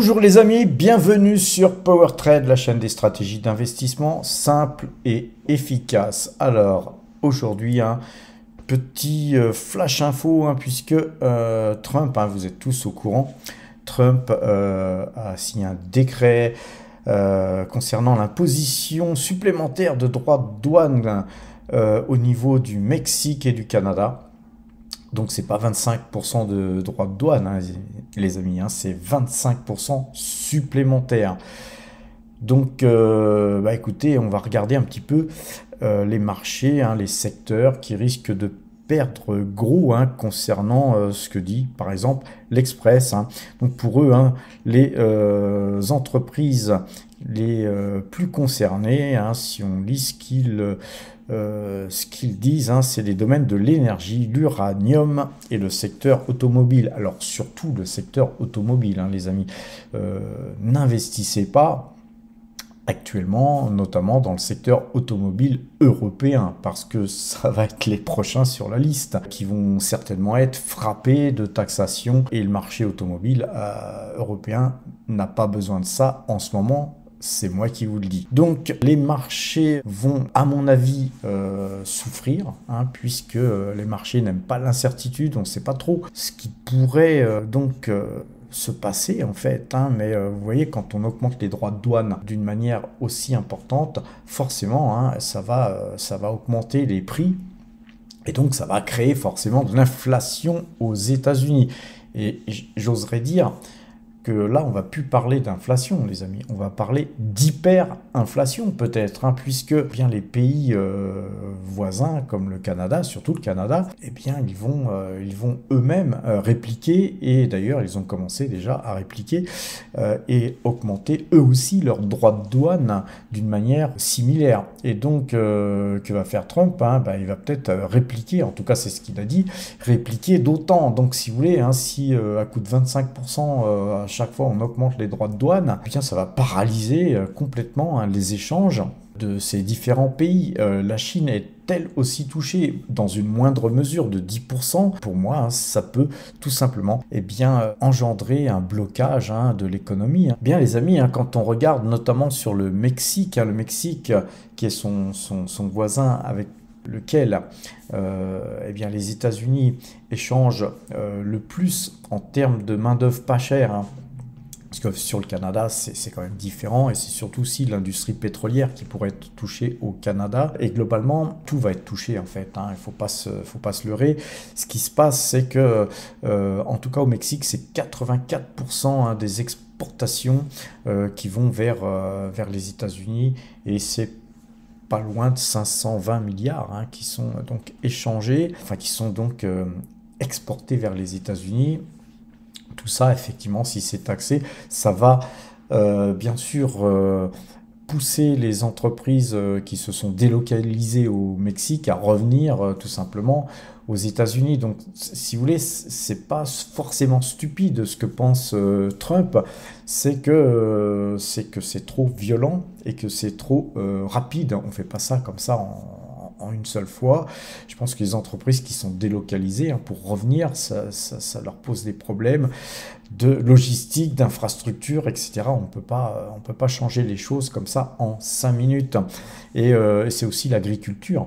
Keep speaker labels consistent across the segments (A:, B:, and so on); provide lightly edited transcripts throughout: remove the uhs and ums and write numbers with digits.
A: Bonjour les amis, bienvenue sur PowerTrade, la chaîne des stratégies d'investissement simples et efficaces. Alors aujourd'hui, petit flash info, puisque Trump, vous êtes tous au courant, Trump a signé un décret concernant l'imposition supplémentaire de droits de douane au niveau du Mexique et du Canada. Donc c'est pas 25% de droits de douane, les amis, c'est 25% supplémentaires. Donc écoutez, on va regarder un petit peu les marchés, les secteurs qui risquent de perdre gros concernant ce que dit par exemple l'Express. Donc pour eux, les entreprises les plus concernées, si on lit ce qu'ils disent, c'est les domaines de l'énergie, l'uranium et le secteur automobile. Alors surtout le secteur automobile, les amis. N'investissez pas actuellement, notamment dans le secteur automobile européen, parce que ça va être les prochains sur la liste, qui vont certainement être frappés de taxation, et le marché automobile européen n'a pas besoin de ça en ce moment. C'est moi qui vous le dis. Donc les marchés vont, à mon avis, souffrir, puisque les marchés n'aiment pas l'incertitude. On ne sait pas trop ce qui pourrait se passer en fait, mais vous voyez, quand on augmente les droits de douane d'une manière aussi importante, forcément ça va augmenter les prix, et donc ça va créer forcément de l'inflation aux États-Unis. Et j'oserais dire que là, on va plus parler d'inflation, les amis. On va parler d'hyperinflation, peut-être, puisque bien les pays voisins, comme le Canada, surtout le Canada, ils vont eux-mêmes répliquer, et d'ailleurs, ils ont commencé déjà à répliquer et augmenter eux aussi leurs droits de douane d'une manière similaire. Et donc, que va faire Trump? Il va peut-être répliquer, en tout cas, c'est ce qu'il a dit, répliquer d'autant. Donc, si vous voulez, si à coût de 25%, chaque fois on augmente les droits de douane, ça va paralyser complètement les échanges de ces différents pays. La Chine est elle aussi touchée dans une moindre mesure de 10%. Pour moi, ça peut tout simplement engendrer un blocage de l'économie. Bien les amis, quand on regarde notamment sur le Mexique, qui est son voisin avec lequel les États-Unis échangent le plus en termes de main-d'œuvre pas chère, parce que sur le Canada, c'est quand même différent, et c'est surtout aussi l'industrie pétrolière qui pourrait être touchée au Canada. Et globalement, tout va être touché en fait. Il faut pas se leurrer. Ce qui se passe, c'est que, en tout cas au Mexique, c'est 84% des exportations qui vont vers les États-Unis, et c'est pas loin de 520 milliards qui sont donc échangés, qui sont donc exportés vers les États-Unis. Tout ça, effectivement, si c'est taxé, ça va bien sûr pousser les entreprises qui se sont délocalisées au Mexique à revenir tout simplement aux États-Unis. Donc, si vous voulez, c'est pas forcément stupide ce que pense Trump, c'est que c'est trop violent et que c'est trop rapide. On fait pas ça comme ça en une seule fois. Je pense que les entreprises qui sont délocalisées, pour revenir, ça leur pose des problèmes de logistique, d'infrastructure, etc. On peut pas changer les choses comme ça en 5 minutes. Et c'est aussi l'agriculture.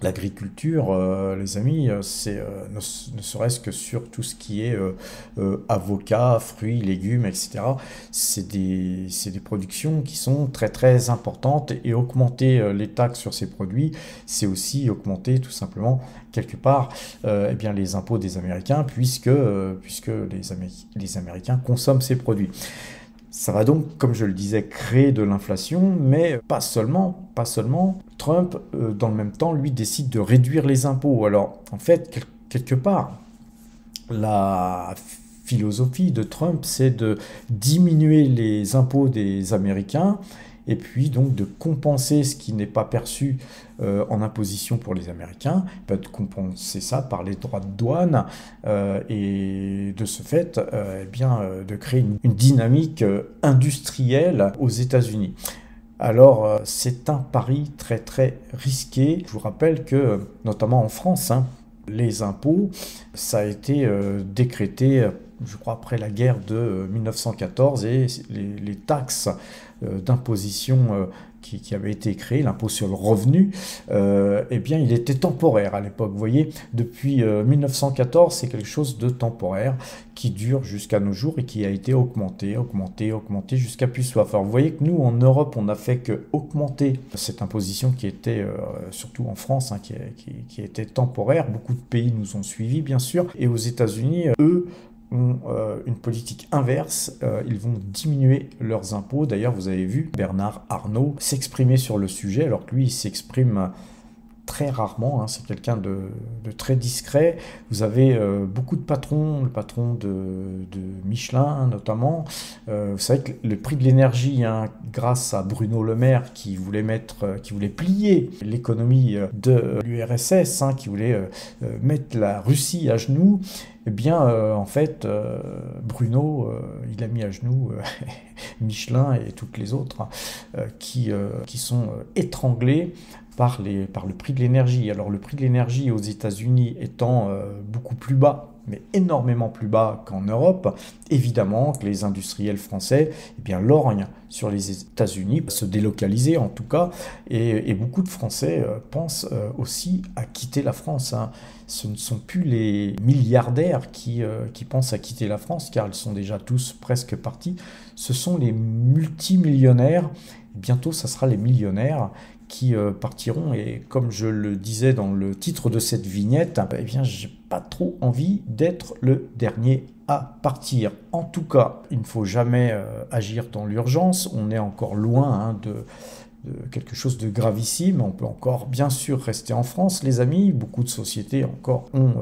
A: L'agriculture, les amis, c'est ne serait-ce que sur tout ce qui est avocats, fruits, légumes, etc. C'est des productions qui sont très très importantes, et augmenter les taxes sur ces produits, c'est aussi augmenter tout simplement quelque part les impôts des Américains, puisque les Américains consomment ces produits. Ça va donc, comme je le disais, créer de l'inflation, mais pas seulement. Trump, dans le même temps, lui, décide de réduire les impôts. Alors, en fait, quelque part, la philosophie de Trump, c'est de diminuer les impôts des Américains, et puis donc de compenser ce qui n'est pas perçu en imposition pour les Américains, de compenser ça par les droits de douane, et de ce fait, de créer une dynamique industrielle aux États-Unis. Alors, c'est un pari très très risqué. Je vous rappelle que, notamment en France, les impôts, ça a été décrété, je crois, après la guerre de 1914, et les taxes d'imposition qui avait été créé, l'impôt sur le revenu, eh bien, il était temporaire à l'époque. Vous voyez, depuis 1914, c'est quelque chose de temporaire qui dure jusqu'à nos jours et qui a été augmenté jusqu'à plus soif. Alors, vous voyez que nous, en Europe, on n'a fait que augmenter cette imposition qui était, surtout en France, hein, qui était temporaire. Beaucoup de pays nous ont suivis, bien sûr. Et aux États-Unis, eux, ont une politique inverse, ils vont diminuer leurs impôts. D'ailleurs, vous avez vu Bernard Arnault s'exprimer sur le sujet, alors que lui, il s'exprime très rarement, hein, c'est quelqu'un de très discret. Vous avez beaucoup de patrons, le patron de Michelin notamment. Vous savez que le prix de l'énergie, hein, grâce à Bruno Le Maire qui voulait plier l'économie de l'URSS, hein, qui voulait mettre la Russie à genoux, eh bien, en fait, Bruno, il a mis à genoux Michelin et toutes les autres, hein, qui sont étranglés par le prix de l'énergie. Alors, le prix de l'énergie aux États-Unis étant beaucoup plus bas, mais énormément plus bas qu'en Europe, évidemment que les industriels français, eh bien, lorgnent sur les États-Unis, se délocaliser en tout cas, et beaucoup de Français pensent aussi à quitter la France, hein. Ce ne sont plus les milliardaires qui pensent à quitter la France, car ils sont déjà tous presque partis. Ce sont les multimillionnaires, bientôt ça sera les millionnaires qui partiront, et comme je le disais dans le titre de cette vignette, eh bien, j'ai pas trop envie d'être le dernier à partir. En tout cas, il ne faut jamais agir dans l'urgence. On est encore loin, hein, de quelque chose de gravissime. On peut encore bien sûr rester en France, les amis. Beaucoup de sociétés encore ont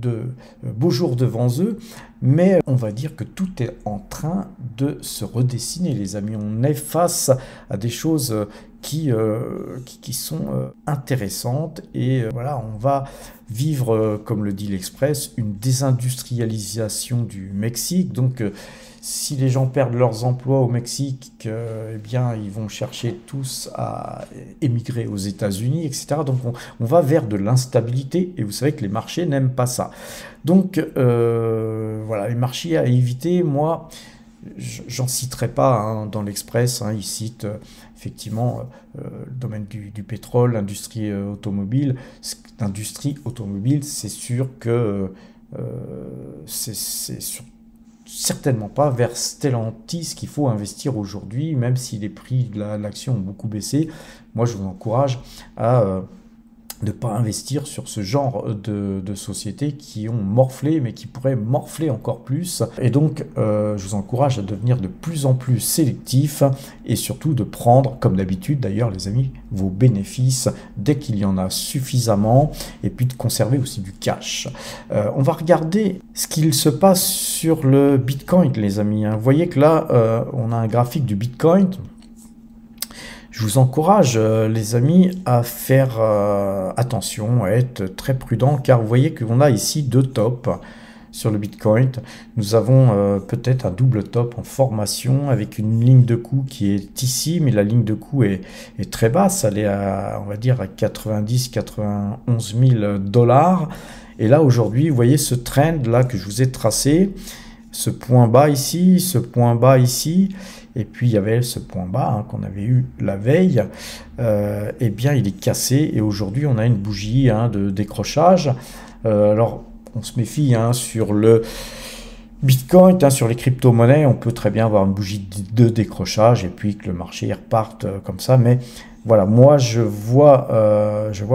A: de beaux jours devant eux, mais on va dire que tout est en train de se redessiner, les amis. On est face à des choses qui sont intéressantes, et voilà, on va vivre, comme le dit l'Express, une désindustrialisation du Mexique. Donc si les gens perdent leurs emplois au Mexique, eh bien, ils vont chercher tous à émigrer aux États-Unis, etc. Donc, on va vers de l'instabilité, et vous savez que les marchés n'aiment pas ça. Donc, voilà, les marchés à éviter. Moi, j'en citerai pas, hein, dans l'Express, hein, ils citent effectivement le domaine du pétrole, l'industrie automobile. L'industrie automobile, c'est sûr que c'est certainement pas vers Stellantis qu'il faut investir aujourd'hui, même si les prix de l'action ont beaucoup baissé. Moi, je vous encourage à ne pas investir sur ce genre de sociétés qui ont morflé, mais qui pourraient morfler encore plus. Et donc, je vous encourage à devenir de plus en plus sélectif, et surtout de prendre, comme d'habitude d'ailleurs, les amis, vos bénéfices dès qu'il y en a suffisamment, et puis de conserver aussi du cash. On va regarder ce qu'il se passe sur le Bitcoin, les amis, hein. Vous voyez que là, on a un graphique du Bitcoin. Je vous encourage, les amis, à faire attention, à être très prudent, car vous voyez qu'on a ici deux tops sur le Bitcoin. Nous avons peut-être un double top en formation avec une ligne de coût qui est ici, mais la ligne de coût est très basse. Elle est à, on va dire, à 90-91 000 $. Et là, aujourd'hui, vous voyez ce trend là que je vous ai tracé, ce point bas ici, ce point bas ici. Et puis il y avait ce point bas, hein, qu'on avait eu la veille, eh bien il est cassé, et aujourd'hui on a une bougie, hein, de décrochage. Alors on se méfie, hein, sur le Bitcoin, hein, sur les crypto-monnaies, on peut très bien avoir une bougie de décrochage et puis que le marché reparte comme ça, mais voilà, moi je vois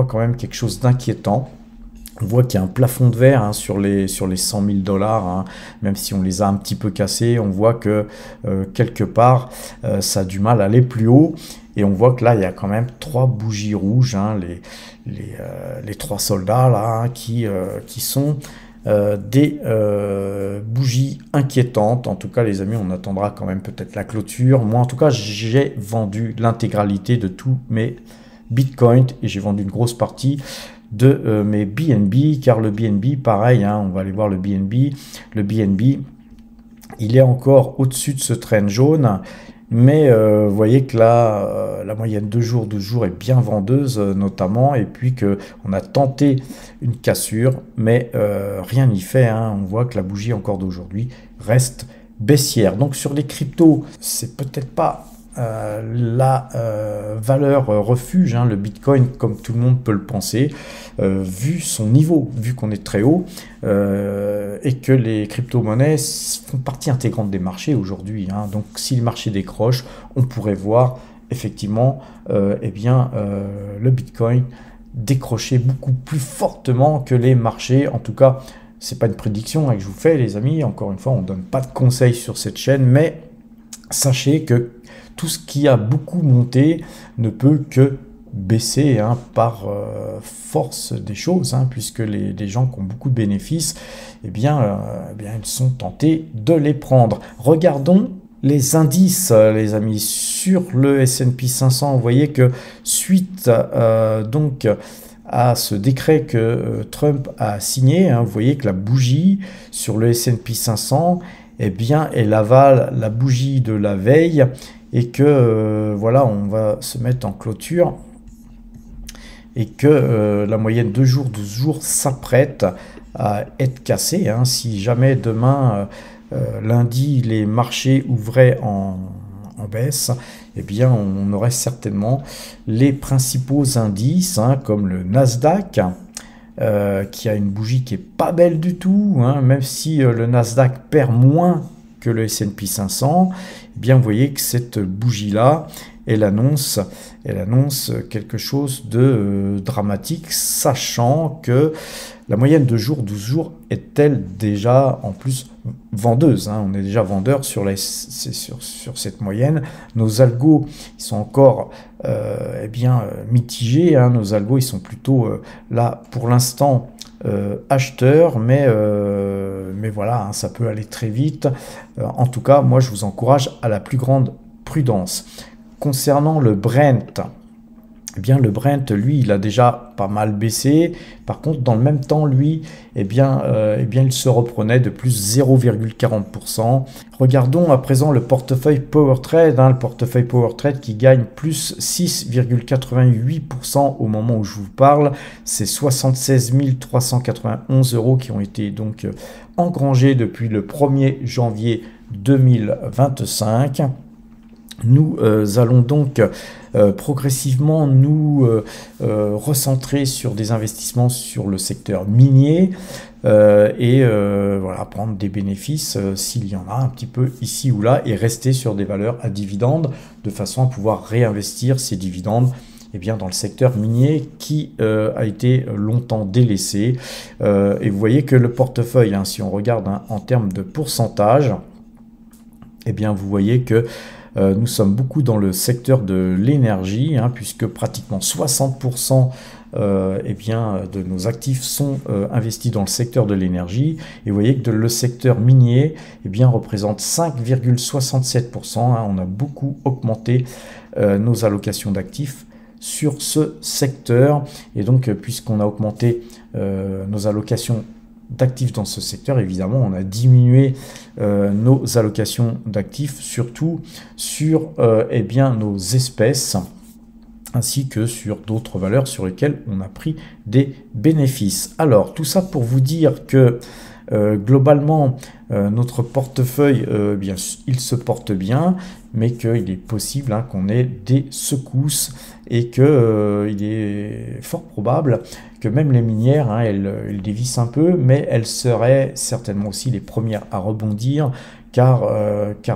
A: quand même quelque chose d'inquiétant. On voit qu'il y a un plafond de verre, hein, sur les 100 000 $, hein, même si on les a un petit peu cassés. On voit que quelque part, ça a du mal à aller plus haut. Et on voit que là, il y a quand même trois bougies rouges, hein, les trois soldats là, hein, qui sont des bougies inquiétantes. En tout cas, les amis, on attendra quand même peut-être la clôture. Moi, en tout cas, j'ai vendu l'intégralité de tous mes Bitcoins, et j'ai vendu une grosse partie de mes BNB, car le BNB, pareil, hein, on va aller voir le BNB. Le BNB, il est encore au-dessus de ce trend jaune, Mais vous voyez que là, la moyenne 2 jours, 12 jours est bien vendeuse notamment, et puis qu'on a tenté une cassure, mais rien n'y fait, hein. On voit que la bougie encore d'aujourd'hui reste baissière. Donc sur les cryptos, c'est peut-être pas la valeur refuge, hein, le Bitcoin, comme tout le monde peut le penser, vu son niveau, vu qu'on est très haut, et que les crypto-monnaies font partie intégrante des marchés aujourd'hui, hein. Donc si le marché décroche, on pourrait voir effectivement le Bitcoin décrocher beaucoup plus fortement que les marchés. En tout cas, c'est pas une prédiction, hein, que je vous fais, les amis. Encore une fois, on ne donne pas de conseils sur cette chaîne, mais sachez que tout ce qui a beaucoup monté ne peut que baisser, hein, par force des choses, hein, puisque les gens qui ont beaucoup de bénéfices, eh bien, ils sont tentés de les prendre. Regardons les indices, les amis, sur le S&P 500. Vous voyez que suite donc à ce décret que Trump a signé, hein, vous voyez que la bougie sur le S&P 500, eh bien, elle avale la bougie de la veille, et que voilà, on va se mettre en clôture, et que la moyenne 2 jours, 12 jours s'apprête à être cassée, hein. Si jamais demain, lundi, les marchés ouvraient en baisse, eh bien, on aurait certainement les principaux indices, hein, comme le Nasdaq, qui a une bougie qui est pas belle du tout, hein, même si le Nasdaq perd moins que le S&P 500, eh bien, vous voyez que cette bougie-là, elle annonce quelque chose de dramatique, sachant que la moyenne de jours, 12 jours, est-elle déjà en plus vendeuse, hein. On est déjà vendeur sur cette moyenne. Nos algos, ils sont encore mitigés, hein. Nos algos, ils sont plutôt là pour l'instant acheteurs, mais voilà, hein, ça peut aller très vite. En tout cas, moi, je vous encourage à la plus grande prudence. Concernant le Brent, eh bien, le Brent, lui, il a déjà pas mal baissé. Par contre, dans le même temps, lui, il se reprenait de plus 0,40%. Regardons à présent le portefeuille PowerTrade, hein, le portefeuille PowerTrade qui gagne plus 6,88% au moment où je vous parle. C'est 76 391 € qui ont été donc engrangés depuis le 1er janvier 2025. Nous allons donc progressivement nous recentrer sur des investissements sur le secteur minier voilà, prendre des bénéfices s'il y en a un petit peu ici ou là, et rester sur des valeurs à dividendes de façon à pouvoir réinvestir ces dividendes, eh bien, dans le secteur minier qui a été longtemps délaissé. Et vous voyez que le portefeuille, hein, si on regarde, hein, en termes de pourcentage, eh bien, vous voyez que nous sommes beaucoup dans le secteur de l'énergie, hein, puisque pratiquement 60% de nos actifs sont investis dans le secteur de l'énergie. Et vous voyez que le secteur minier, eh bien, représente 5,67%. Hein. On a beaucoup augmenté nos allocations d'actifs sur ce secteur. Et donc, puisqu'on a augmenté nos allocations d'actifs dans ce secteur, évidemment, on a diminué nos allocations d'actifs, surtout sur nos espèces, ainsi que sur d'autres valeurs sur lesquelles on a pris des bénéfices. Alors, tout ça pour vous dire que globalement, notre portefeuille, il se porte bien, mais qu'il est possible, hein, qu'on ait des secousses, et que il est fort probable que même les minières, hein, elles dévissent un peu, mais elles seraient certainement aussi les premières à rebondir, car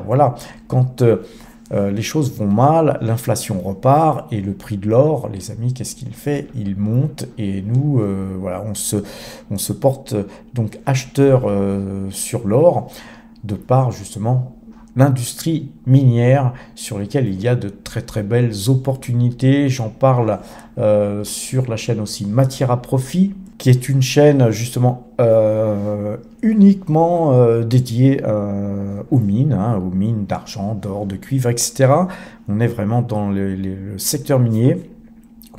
A: voilà, quand les choses vont mal, l'inflation repart, et le prix de l'or, les amis, qu'est-ce qu'il fait? Il monte, et nous, voilà, on se porte donc acheteur sur l'or, de par justement l'industrie minière sur lesquelles il y a de très très belles opportunités. J'en parle sur la chaîne aussi Matière à Profit, qui est une chaîne justement uniquement dédiée aux mines, hein, aux mines d'argent, d'or, de cuivre, etc. On est vraiment dans le secteur minier.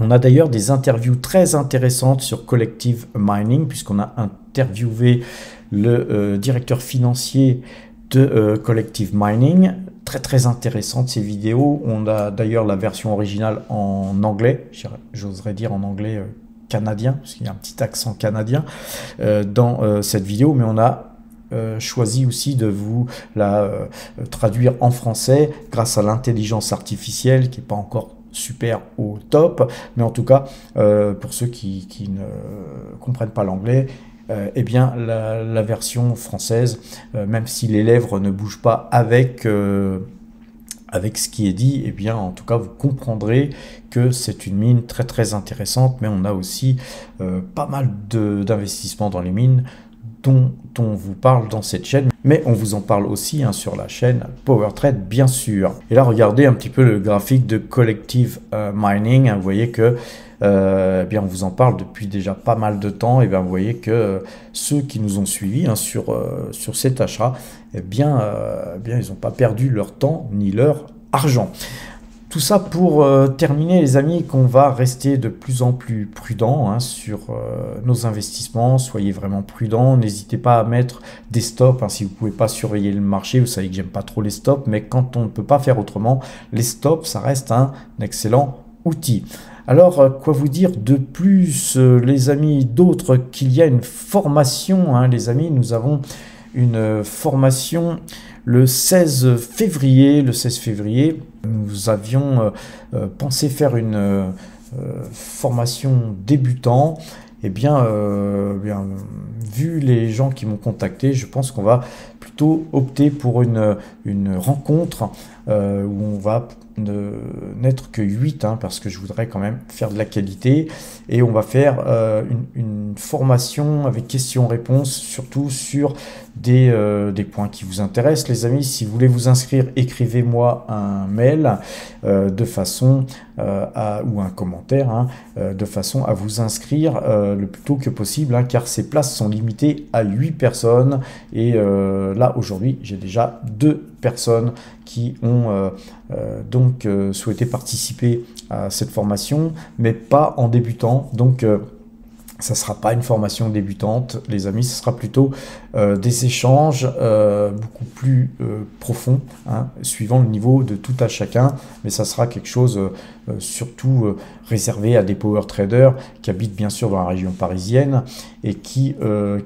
A: On a d'ailleurs des interviews très intéressantes sur Collective Mining, puisqu'on a interviewé le directeur financier de Collective Mining, très intéressantes ces vidéos. On a d'ailleurs la version originale en anglais, j'oserais dire en anglais canadien, parce qu'il y a un petit accent canadien dans cette vidéo, mais on a choisi aussi de vous la traduire en français grâce à l'intelligence artificielle qui n'est pas encore super au top, mais en tout cas pour ceux qui ne comprennent pas l'anglais, eh bien la version française, même si les lèvres ne bougent pas avec ce qui est dit, eh bien en tout cas vous comprendrez que c'est une mine très intéressante, mais on a aussi pas mal d'investissements dans les mines dont on vous parle dans cette chaîne, mais on vous en parle aussi sur la chaîne PowerTrade bien sûr. Et là regardez un petit peu le graphique de Collective Mining, vous voyez que eh bien on vous en parle depuis déjà pas mal de temps, et bien vous voyez que ceux qui nous ont suivis sur cet achat, eh bien ils n'ont pas perdu leur temps ni leur argent. Tout ça pour terminer les amis, qu'on va rester de plus en plus prudent sur nos investissements. Soyez vraiment prudents, n'hésitez pas à mettre des stops si vous ne pouvez pas surveiller le marché. Vous savez que j'aime pas trop les stops, mais quand on ne peut pas faire autrement, les stops ça reste un excellent outil. Alors, quoi vous dire de plus, les amis, d'autres qu'il y a une formation, les amis, nous avons une formation le 16 février. Le 16 février, nous avions pensé faire une formation débutant. Eh bien, vu les gens qui m'ont contacté, je pense qu'on va plutôt opter pour une rencontre où on va n'être que 8, parce que je voudrais quand même faire de la qualité, et on va faire une formation avec questions-réponses, surtout sur des points qui vous intéressent. Les amis, si vous voulez vous inscrire, écrivez-moi un mail de façon ou un commentaire de façon à vous inscrire le plus tôt que possible, car ces places sont limitées à 8 personnes, et là aujourd'hui j'ai déjà 2 personnes qui ont donc souhaité participer à cette formation, mais pas en débutant. Donc ça ne sera pas une formation débutante, les amis, ce sera plutôt des échanges beaucoup plus profonds, suivant le niveau de tout à chacun, mais ça sera quelque chose surtout réservé à des power traders qui habitent bien sûr dans la région parisienne et qui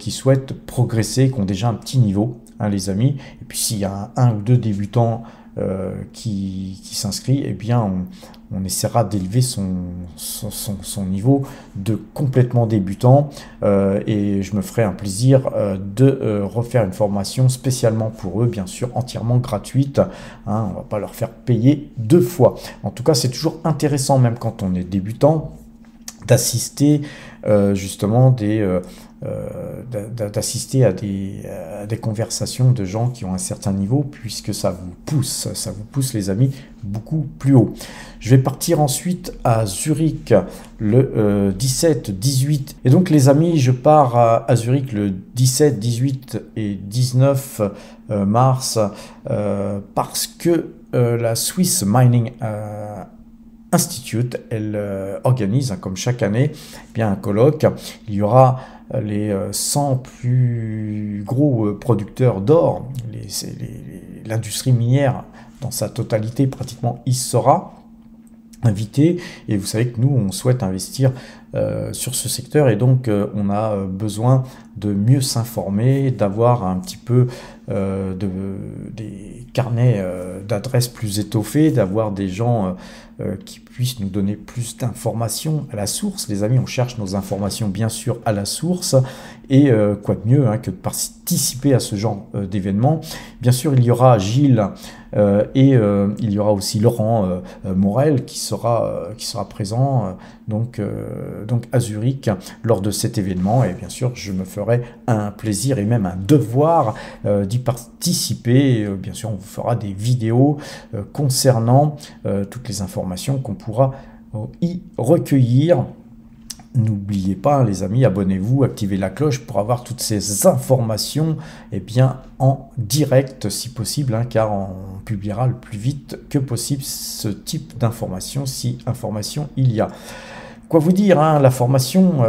A: souhaitent progresser, qui ont déjà un petit niveau, les amis. Et puis s'il y a un ou deux débutants qui s'inscrit, eh bien on essaiera d'élever son niveau de complètement débutant, et je me ferai un plaisir de refaire une formation spécialement pour eux, bien sûr entièrement gratuite, on ne va pas leur faire payer 2 fois. En tout cas, c'est toujours intéressant, même quand on est débutant, d'assister justement d'assister à des conversations de gens qui ont un certain niveau, puisque ça vous pousse les amis beaucoup plus haut. Je vais partir ensuite à Zurich le 17, 18, et donc les amis, je pars à Zurich le 17, 18 et 19 mars parce que la Swiss Mining Institute, elle organise, comme chaque année, bien un colloque. Il y aura les 100 plus gros producteurs d'or, l'industrie minière dans sa totalité pratiquement y sera invité, et vous savez que nous on souhaite investir sur ce secteur, et donc on a besoin de mieux s'informer, d'avoir un petit peu des carnets d'adresses plus étoffés, d'avoir des gens qui puissent nous donner plus d'informations à la source. Les amis, on cherche nos informations bien sûr à la source, et quoi de mieux que de participer à ce genre d'événement. Bien sûr, il y aura Gilles et il y aura aussi Laurent Morel qui sera présent donc à Zurich lors de cet événement, et bien sûr je me ferai un plaisir et même un devoir d'y participer. Bien sûr, on vous fera des vidéos concernant toutes les informations qu'on pourra y recueillir. N'oubliez pas, les amis, abonnez-vous, activez la cloche pour avoir toutes ces informations en direct si possible, car on publiera le plus vite que possible ce type d'informations, si information il y a. Quoi vous dire, la formation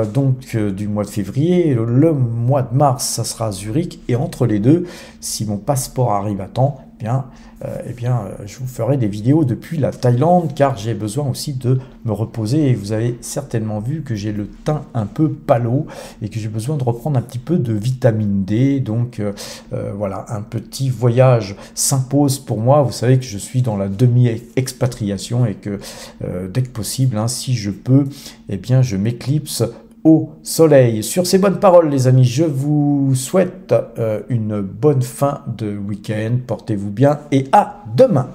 A: du mois de février, le mois de mars, ça sera à Zurich, et entre les deux, si mon passeport arrive à temps, je vous ferai des vidéos depuis la Thaïlande, car j'ai besoin aussi de me reposer. Et vous avez certainement vu que j'ai le teint un peu pâle et que j'ai besoin de reprendre un petit peu de vitamine D. Donc voilà, un petit voyage s'impose pour moi. Vous savez que je suis dans la demi-expatriation et que dès que possible, hein, si je peux, eh bien, je m'éclipse au soleil. Sur ces bonnes paroles, les amis, je vous souhaite une bonne fin de week-end. Portez-vous bien et à demain.